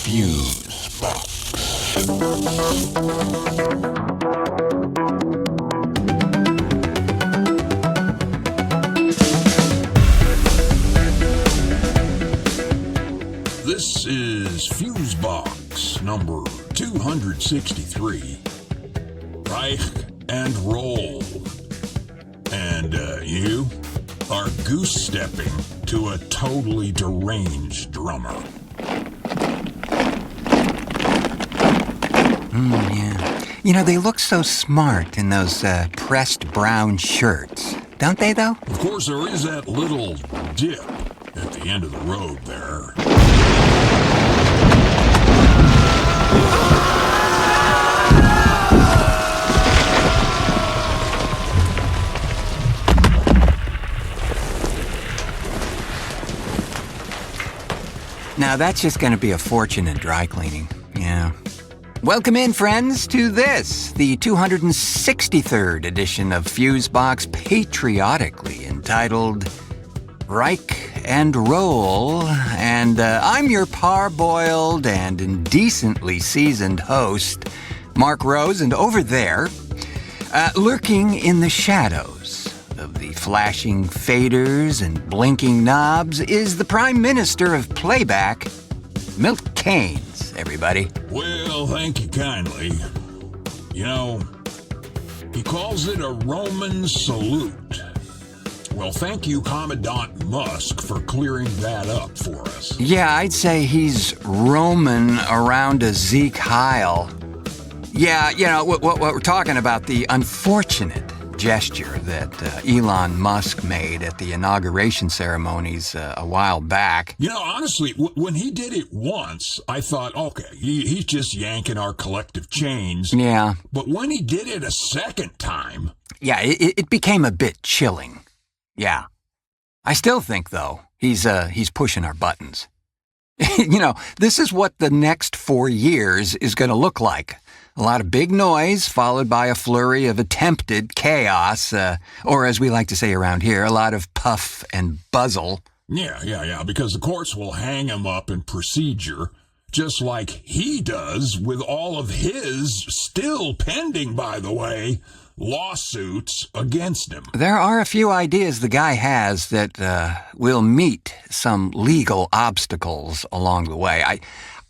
Fusebox. This is Fusebox number 263. Reich and roll. And you are goose-stepping to a totally deranged drummer. Yeah. You know, they look so smart in those pressed brown shirts. Don't they, though? Of course, there is that little dip at the end of the road there. Now, that's just going to be a fortune in dry cleaning. Yeah. Welcome in, friends, to this, the 263rd edition of Fusebox, patriotically entitled Reich and Roll. And I'm your parboiled and indecently seasoned host, Mark Rose, and over there, lurking in the shadows of the flashing faders and blinking knobs, is the Prime Minister of Playback, Milt Kanes, everybody. Well, thank you kindly. You know, he calls it a Roman salute. Well, thank you, Commandant Musk, for clearing that up for us. Yeah, I'd say he's roaming around a Zeik Heil. Yeah, you know, what we're talking about, the unfortunate gesture that Elon Musk made at the inauguration ceremonies a while back. You know, honestly, when he did it once, I thought, okay, he's just yanking our collective chains. Yeah. But when he did it a second time... Yeah, it became a bit chilling. Yeah. I still think, though, he's pushing our buttons. You know, this is what the next 4 years is going to look like. A lot of big noise, followed by a flurry of attempted chaos, or as we like to say around here, a lot of puff and buzzle. Yeah, because the courts will hang him up in procedure, just like he does with all of his, still pending, by the way, lawsuits against him. There are a few ideas the guy has that will meet some legal obstacles along the way.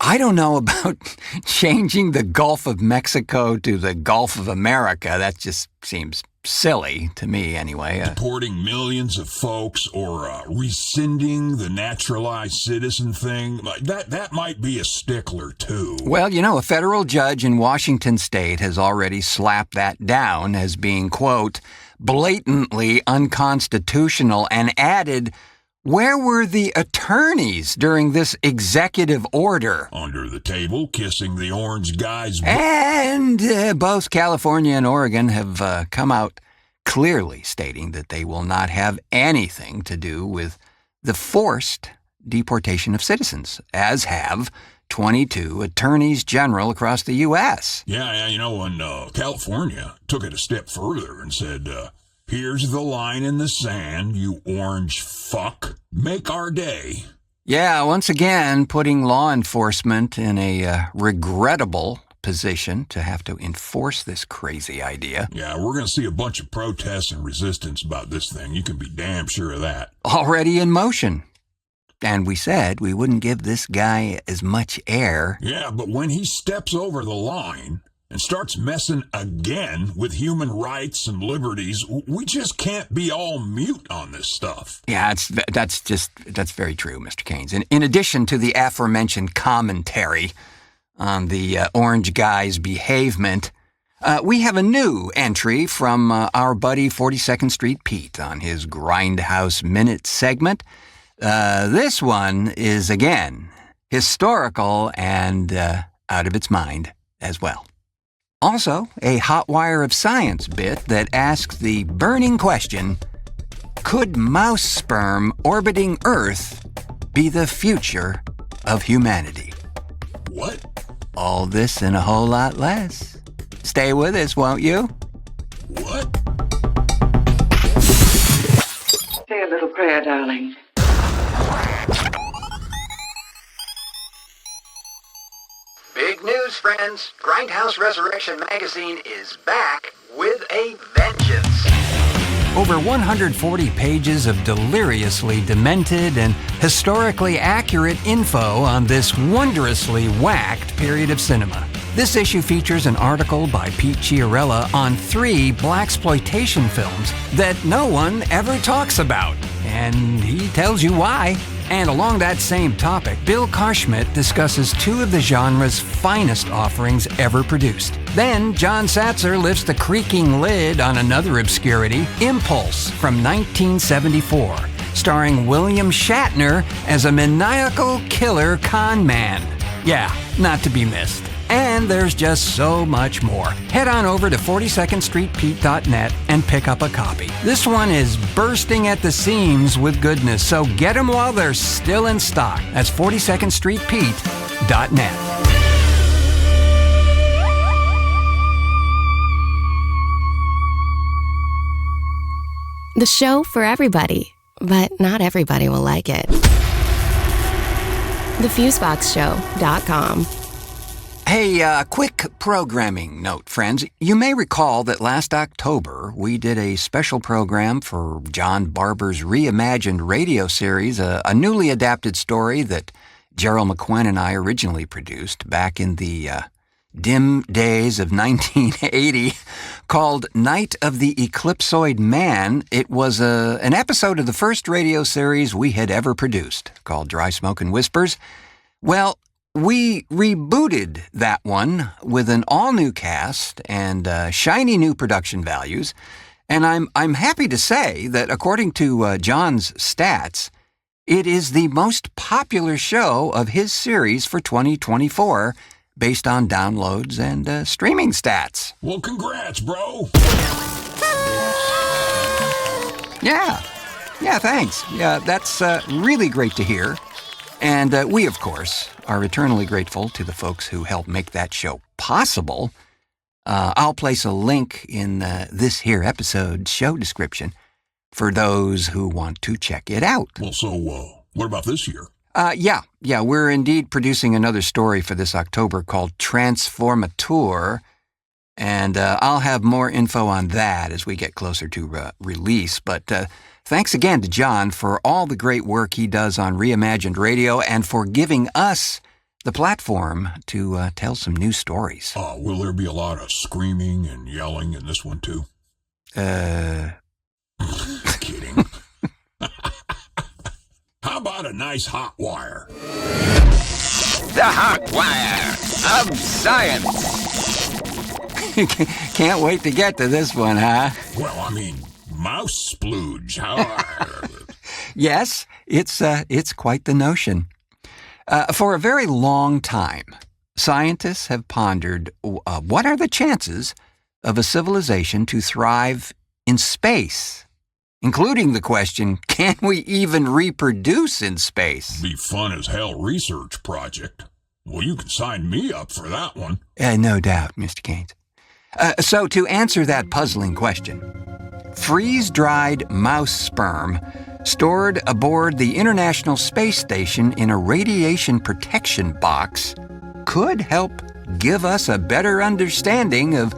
I don't know about changing the Gulf of Mexico to the Gulf of America. That just seems silly to me anyway. Deporting millions of folks or rescinding the naturalized citizen thing, that might be a stickler too. Well, you know, a federal judge in Washington state has already slapped that down as being, quote, blatantly unconstitutional, and added, where were the attorneys during this executive order? Under the table, kissing the orange guy's... And both California and Oregon have come out clearly stating that they will not have anything to do with the forced deportation of citizens, as have 22 attorneys general across the U.S. Yeah, you know, when California took it a step further and said... here's the line in the sand, you orange fuck. Make our day. Yeah, once again, putting law enforcement in a regrettable position to have to enforce this crazy idea. Yeah, we're going to see a bunch of protests and resistance about this thing. You can be damn sure of that. Already in motion. And we said we wouldn't give this guy as much air. Yeah, but when he steps over the line... and starts messing again with human rights and liberties, we just can't be all mute on this stuff. Yeah, that's very true, Mr. Kanes. In addition to the aforementioned commentary on the orange guy's behavement, we have a new entry from our buddy 42nd Street Pete on his Grindhouse Minute segment. This one is, again, historical and out of its mind as well. Also, a hot wire of science bit that asks the burning question, could mouse sperm orbiting Earth be the future of humanity? What? All this and a whole lot less. Stay with us, won't you? What? Say a little prayer, darling. Big news, friends. Grindhouse Resurrection Magazine is back with a vengeance. Over 140 pages of deliriously demented and historically accurate info on this wondrously whacked period of cinema. This issue features an article by Pete Chiarella on 3 blaxploitation films that no one ever talks about. And he tells you why. And along that same topic, Bill Karschmidt discusses 2 of the genre's finest offerings ever produced. Then, John Satzer lifts the creaking lid on another obscurity, Impulse, from 1974, starring William Shatner as a maniacal killer con man. Yeah, not to be missed. And there's just so much more. Head on over to 42ndstreetpete.net and pick up a copy. This one is bursting at the seams with goodness, so get them while they're still in stock. That's 42ndstreetpete.net. The show for everybody, but not everybody will like it. TheFuseboxShow.com. Hey, quick programming note, friends. You may recall that last October we did a special program for John Barber's reimagined radio series, a newly adapted story that Gerald McQuinn and I originally produced back in the dim days of 1980, called Night of the Eclipsoid Man. It was an episode of the first radio series we had ever produced, called Dry Smoke and Whispers. Well, we rebooted that one with an all-new cast and shiny new production values, and I'm happy to say that according to John's stats, it is the most popular show of his series for 2024, based on downloads and streaming stats. Well, congrats, bro. Yeah, thanks. Yeah, that's really great to hear. And we, of course, are eternally grateful to the folks who helped make that show possible. I'll place a link in this here episode's show description for those who want to check it out. Well, so what about this year? Yeah, we're indeed producing another story for this October called Transformateur, and I'll have more info on that as we get closer to release. But thanks again to John for all the great work he does on Reimagined Radio and for giving us the platform to tell some new stories. Will there be a lot of screaming and yelling in this one, too? Kidding. How about a nice hot wire? The hot wire of science. Can't wait to get to this one, huh? Well, I mean, mouse splooge. Yes, it's quite the notion. For a very long time, scientists have pondered what are the chances of a civilization to thrive in space, including the question, can we even reproduce in space? Be fun as hell research project. Well, you can sign me up for that one. No doubt, Mr. Keynes. So to answer that puzzling question, freeze-dried mouse sperm stored aboard the International Space Station in a radiation protection box could help give us a better understanding of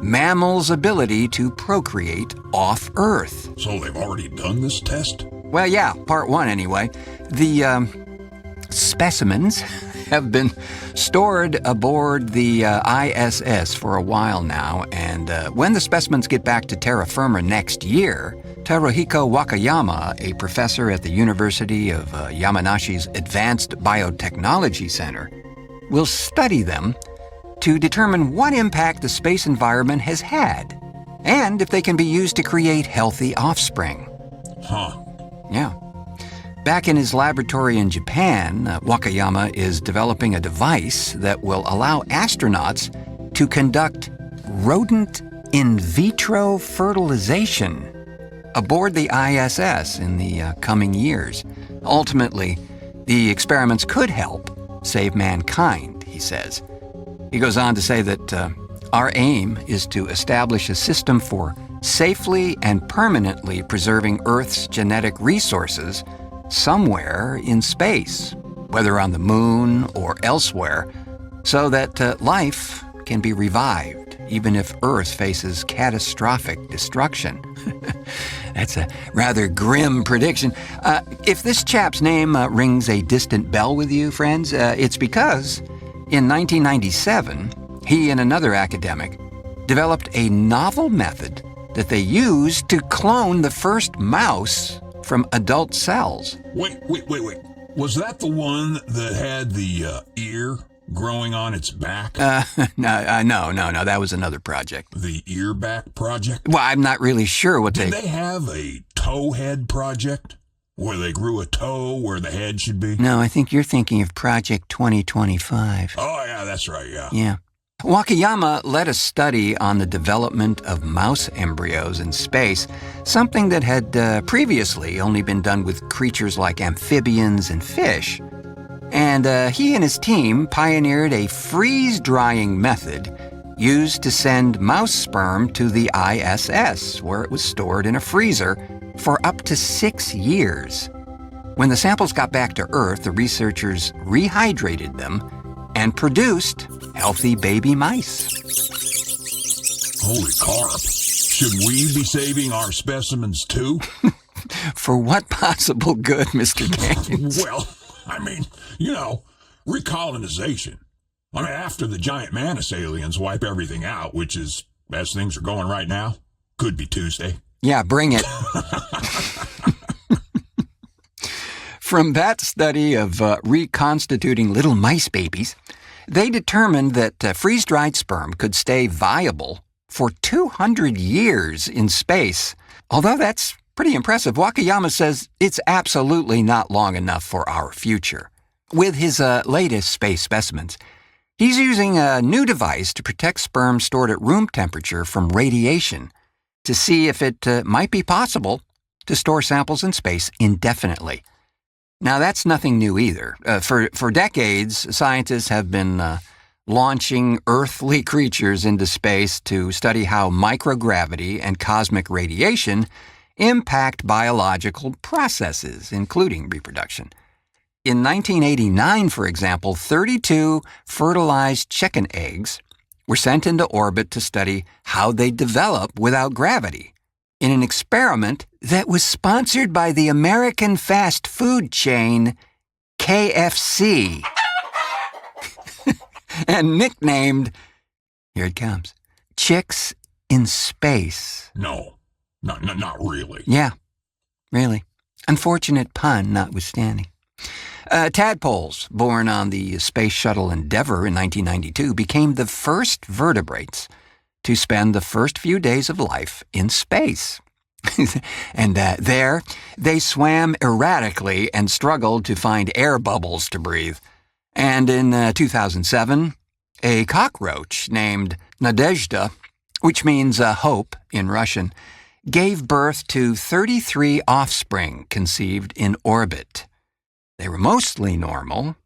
mammals' ability to procreate off Earth. So they've already done this test? Well, yeah, part 1 anyway. The specimens have been stored aboard the ISS for a while now, and when the specimens get back to terra firma next year, Teruhiko Wakayama, a professor at the University of Yamanashi's Advanced Biotechnology Center, will study them to determine what impact the space environment has had, and if they can be used to create healthy offspring. Huh. Yeah. Back in his laboratory in Japan, Wakayama is developing a device that will allow astronauts to conduct rodent in vitro fertilization aboard the ISS in the coming years. Ultimately, the experiments could help save mankind, he says. He goes on to say that our aim is to establish a system for safely and permanently preserving Earth's genetic resources somewhere in space, whether on the moon or elsewhere, so that life can be revived, even if Earth faces catastrophic destruction. That's a rather grim prediction. If this chap's name rings a distant bell with you, friends, it's because in 1997, he and another academic developed a novel method that they used to clone the first mouse from adult cells. Wait. Was that the one that had the ear growing on its back? No, that was another project. The ear back project? Well, I'm not really sure what Did they have a toe head project? Where they grew a toe where the head should be? No, I think you're thinking of Project 2025. Oh, yeah, that's right, yeah. Yeah. Wakayama led a study on the development of mouse embryos in space, something that had previously only been done with creatures like amphibians and fish. And he and his team pioneered a freeze-drying method used to send mouse sperm to the ISS, where it was stored in a freezer for up to 6 years. When the samples got back to Earth, the researchers rehydrated them and produced healthy baby mice. Holy carp. Should we be saving our specimens too? For what possible good, Mr. Gaines? Well, I mean, recolonization. I mean, after the giant mantis aliens wipe everything out, which is, as things are going right now, could be Tuesday. Yeah, bring it. From that study of reconstituting little mice babies, they determined that freeze-dried sperm could stay viable for 200 years in space. Although that's pretty impressive, Wakayama says it's absolutely not long enough for our future. With his latest space specimens, he's using a new device to protect sperm stored at room temperature from radiation to see if it might be possible to store samples in space indefinitely. Now, that's nothing new either. For decades, scientists have been launching earthly creatures into space to study how microgravity and cosmic radiation impact biological processes, including reproduction. In 1989, for example, 32 fertilized chicken eggs were sent into orbit to study how they develop without gravity, in an experiment that was sponsored by the American fast food chain KFC and nicknamed, here it comes, Chicks in Space. No, not really. Yeah, really. Unfortunate pun notwithstanding. Tadpoles, born on the Space Shuttle Endeavour in 1992, became the first vertebrates to spend the first few days of life in space. And there, they swam erratically and struggled to find air bubbles to breathe. And in 2007, a cockroach named Nadezhda, which means hope in Russian, gave birth to 33 offspring conceived in orbit. They were mostly normal,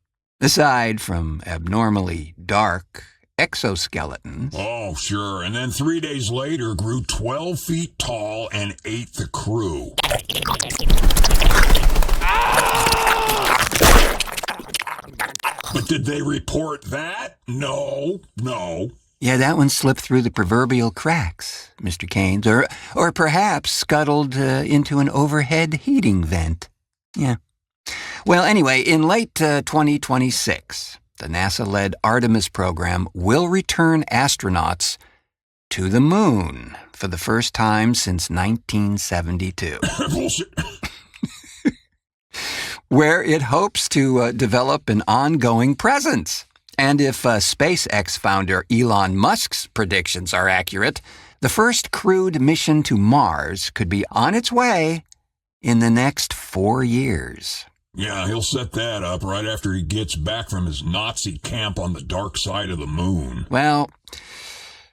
aside from abnormally dark exoskeletons. Oh, sure. And then 3 days later grew 12 feet tall and ate the crew. But did they report that? No. Yeah, that one slipped through the proverbial cracks, Mr. Gaines, or perhaps scuttled into an overhead heating vent. Yeah. Well, anyway, in late 2026, the NASA-led Artemis program will return astronauts to the moon for the first time since 1972. Bullshit. Where it hopes to develop an ongoing presence. And if SpaceX founder Elon Musk's predictions are accurate, the first crewed mission to Mars could be on its way in the next 4 years. Yeah, he'll set that up right after he gets back from his Nazi camp on the dark side of the moon. Well,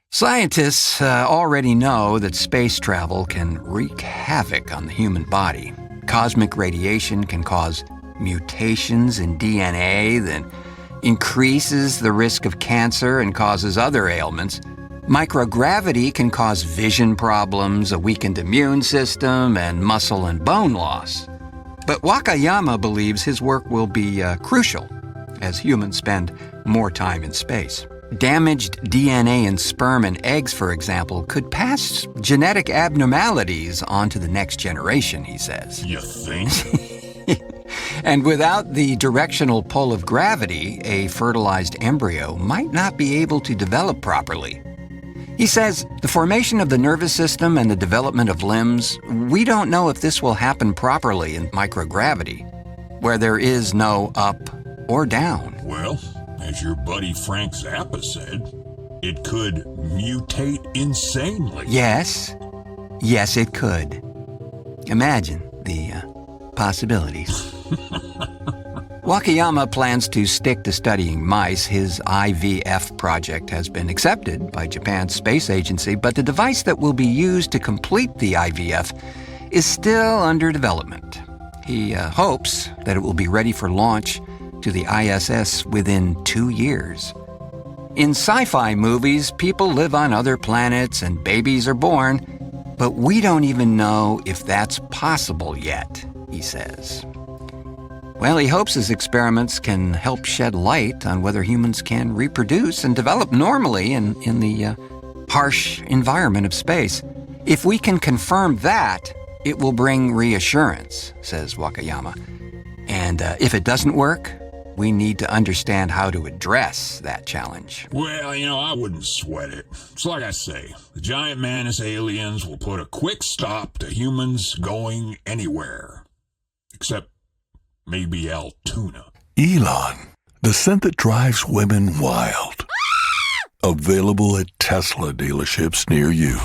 scientists already know that space travel can wreak havoc on the human body. Cosmic radiation can cause mutations in DNA that increases the risk of cancer and causes other ailments. Microgravity can cause vision problems, a weakened immune system, and muscle and bone loss. But Wakayama believes his work will be crucial as humans spend more time in space. Damaged DNA in sperm and eggs, for example, could pass genetic abnormalities onto the next generation, he says. You think? And without the directional pull of gravity, a fertilized embryo might not be able to develop properly. He says the formation of the nervous system and the development of limbs, we don't know if this will happen properly in microgravity, where there is no up or down. Well, as your buddy Frank Zappa said, it could mutate insanely. Yes, it could. Imagine the possibilities. Wakayama plans to stick to studying mice. His IVF project has been accepted by Japan's space agency, but the device that will be used to complete the IVF is still under development. He hopes that it will be ready for launch to the ISS within 2 years. In sci-fi movies, people live on other planets and babies are born, but we don't even know if that's possible yet, he says. Well, he hopes his experiments can help shed light on whether humans can reproduce and develop normally in the harsh environment of space. If we can confirm that, it will bring reassurance, says Wakayama. And if it doesn't work, we need to understand how to address that challenge. Well, I wouldn't sweat it. It's like I say, the giant mantis aliens will put a quick stop to humans going anywhere. Except maybe Altoona. ELON, the scent that drives women wild. Available at Tesla dealerships near you.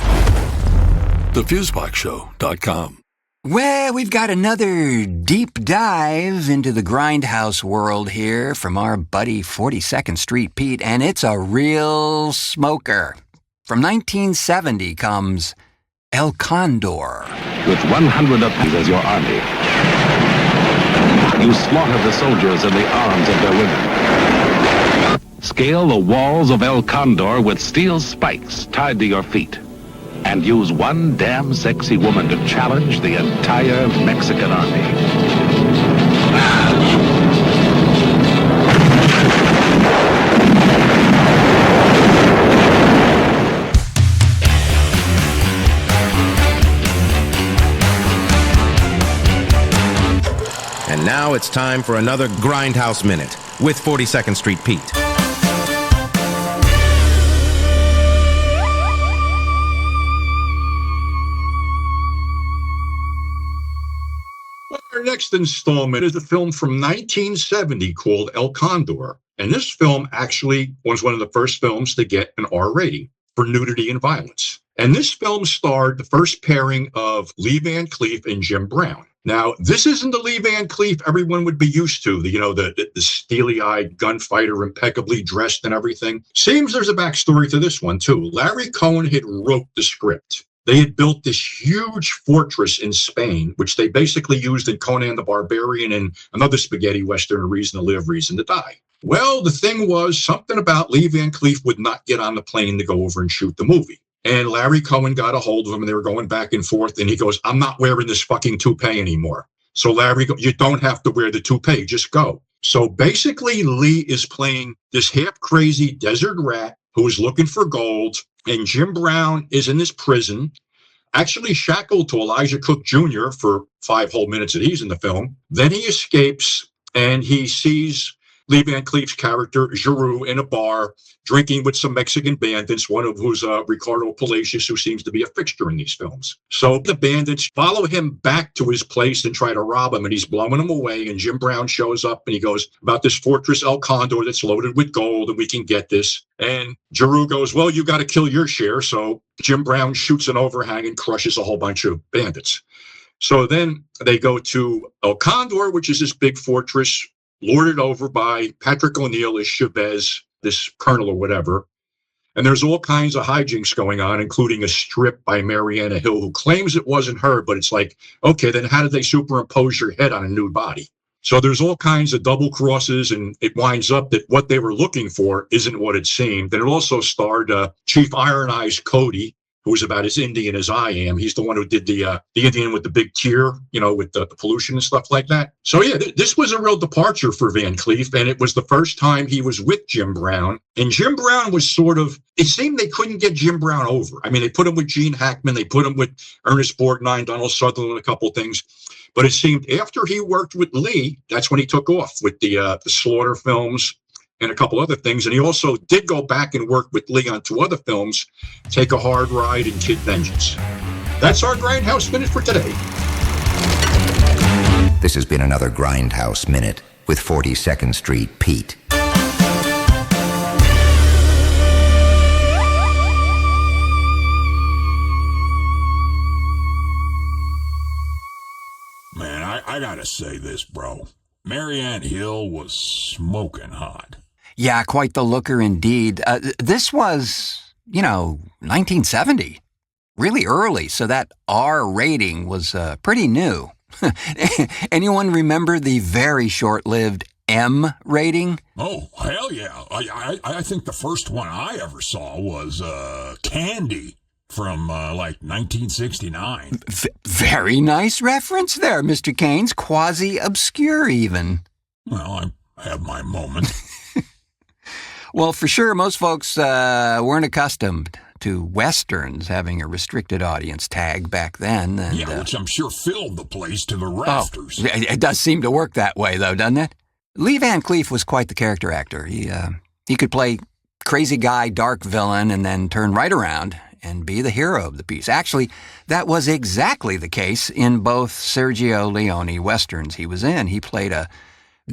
TheFuseboxShow.com. Well, we've got another deep dive into the Grindhouse world here from our buddy 42nd Street Pete, and it's a real smoker. From 1970 comes El Condor. With 100 of these as your army, you slaughter the soldiers in the arms of their women. Scale the walls of El Condor with steel spikes tied to your feet. And use one damn sexy woman to challenge the entire Mexican army. And now it's time for another Grindhouse Minute with 42nd Street Pete. Our next installment is a film from 1970 called El Condor. And this film actually was one of the first films to get an R rating for nudity and violence. And this film starred the first pairing of Lee Van Cleef and Jim Brown. Now, this isn't the Lee Van Cleef everyone would be used to, the steely-eyed gunfighter, impeccably dressed and everything. Seems there's a backstory to this one, too. Larry Cohen had wrote the script. They had built this huge fortress in Spain, which they basically used in Conan the Barbarian and another spaghetti western, A Reason to Live, Reason to Die. Well, the thing was, something about Lee Van Cleef would not get on the plane to go over and shoot the movie. And Larry Cohen got a hold of him, and they were going back and forth, and he goes, I'm not wearing this fucking toupee anymore. So Larry goes, you don't have to wear the toupee, just go. So basically, Lee is playing this half-crazy desert rat who is looking for gold, and Jim Brown is in this prison, actually shackled to Elijah Cook Jr. for 5 whole minutes that he's in the film. Then he escapes, and he sees Lee Van Cleef's character, Giroux, in a bar, drinking with some Mexican bandits, one of who's Ricardo Palacios, who seems to be a fixture in these films. So the bandits follow him back to his place and try to rob him, and he's blowing them away, and Jim Brown shows up, and he goes, about this fortress El Condor that's loaded with gold, and we can get this. And Giroux goes, well, you got to kill your share. So Jim Brown shoots an overhang and crushes a whole bunch of bandits. So then they go to El Condor, which is this big fortress, lorded over by Patrick O'Neill as Chavez, this colonel or whatever. And there's all kinds of hijinks going on, including a strip by Mariana Hill, who claims it wasn't her, but it's like, okay, then how did they superimpose your head on a nude body? So there's all kinds of double crosses, and it winds up that what they were looking for isn't what it seemed. And it also starred Chief Iron Eyes Cody, who's about as Indian as I am. He's the one who did the Indian with the big tear, with the pollution and stuff like that. So yeah, this was a real departure for Van Cleef, and it was the first time he was with Jim Brown. And Jim Brown was it seemed they couldn't get Jim Brown over. I mean, they put him with Gene Hackman, they put him with Ernest Borgnine, Donald Sutherland, a couple things. But it seemed after he worked with Lee, that's when he took off with the Slaughter films and a couple other things. And he also did go back and work with Lee on 2 other films, Take a Hard Ride and Kid Vengeance. That's our Grindhouse Minute for today. This has been another Grindhouse Minute with 42nd Street Pete. Man, I gotta say this, bro. Marianne Hill was smoking hot. Yeah, quite the looker indeed. This was, 1970. Really early, so that R rating was pretty new. Anyone remember the very short-lived M rating? Oh, hell yeah. I think the first one I ever saw was Candy from 1969. Very nice reference there, Mr. Keynes. Quasi-obscure even. Well, I have my moment. Well, for sure, most folks weren't accustomed to Westerns having a restricted audience tag back then. And, yeah, which I'm sure filled the place to the rafters. Oh, it does seem to work that way, though, doesn't it? Lee Van Cleef was quite the character actor. He could play crazy guy, dark villain, and then turn right around and be the hero of the piece. Actually, that was exactly the case in both Sergio Leone Westerns he was in. He played a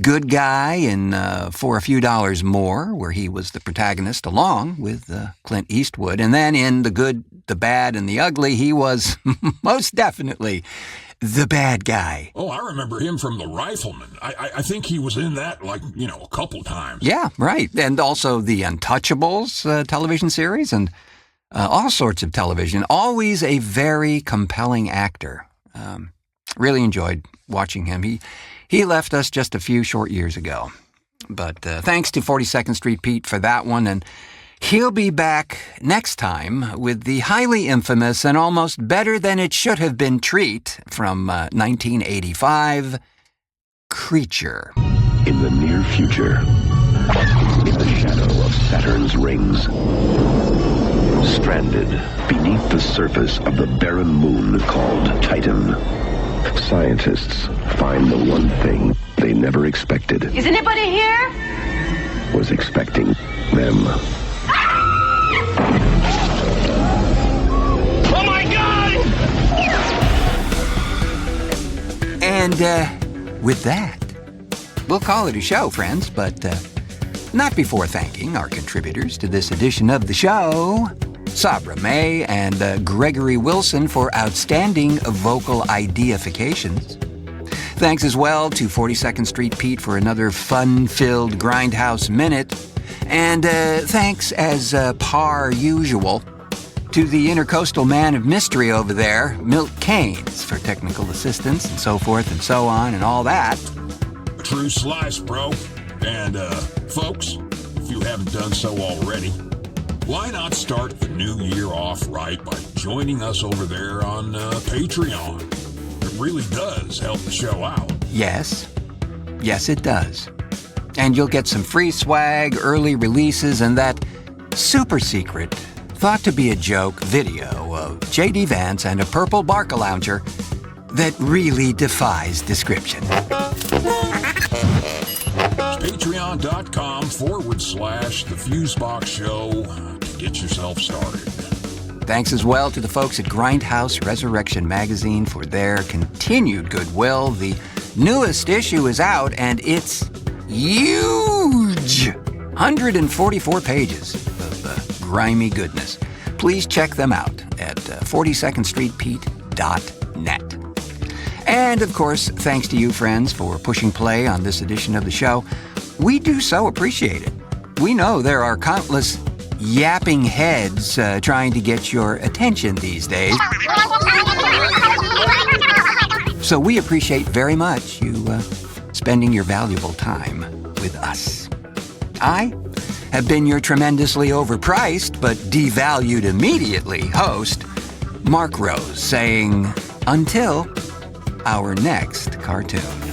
good guy in For a Few Dollars More, where he was the protagonist along with Clint Eastwood. And then in The Good, the Bad, and the Ugly, he was most definitely the bad guy. Oh, I remember him from The Rifleman. I think he was in that, a couple times. Yeah, right. And also the Untouchables television series and all sorts of television. Always a very compelling actor. Really enjoyed watching him. He left us just a few short years ago. But thanks to 42nd Street Pete for that one, and he'll be back next time with the highly infamous and almost better than it should have been treat from 1985, Creature. In the near future, in the shadow of Saturn's rings, stranded beneath the surface of the barren moon called Titan, scientists find the one thing they never expected. Is anybody here? Was expecting them. Oh my God! And with that, we'll call it a show, friends, but not before thanking our contributors to this edition of the show, Sabra May and Gregory Wilson, for outstanding vocal ID-if-ications. Thanks as well to 42nd Street Pete for another fun-filled Grindhouse Minute. And thanks as par usual to the intercoastal man of mystery over there, Milt Keynes, for technical assistance and so forth and so on and all that. A true slice, bro. And folks, if you haven't done so already, why not start the new year off right by joining us over there on Patreon? It really does help the show out. Yes, it does. And you'll get some free swag, early releases, and that super secret, thought to be a joke video of J.D. Vance and a purple Barca lounger that really defies description. Patreon.com/The Fusebox Show to get yourself started. Thanks as well to the folks at Grindhouse Resurrection Magazine for their continued goodwill. The newest issue is out, and it's huge! 144 pages of grimy goodness. Please check them out at 42ndstreetpete.net. And, of course, thanks to you, friends, for pushing play on this edition of the show. We do so appreciate it. We know there are countless yapping heads trying to get your attention these days. So we appreciate very much you spending your valuable time with us. I have been your tremendously overpriced but devalued immediately host, Mark Rose, saying, until our next cartoon.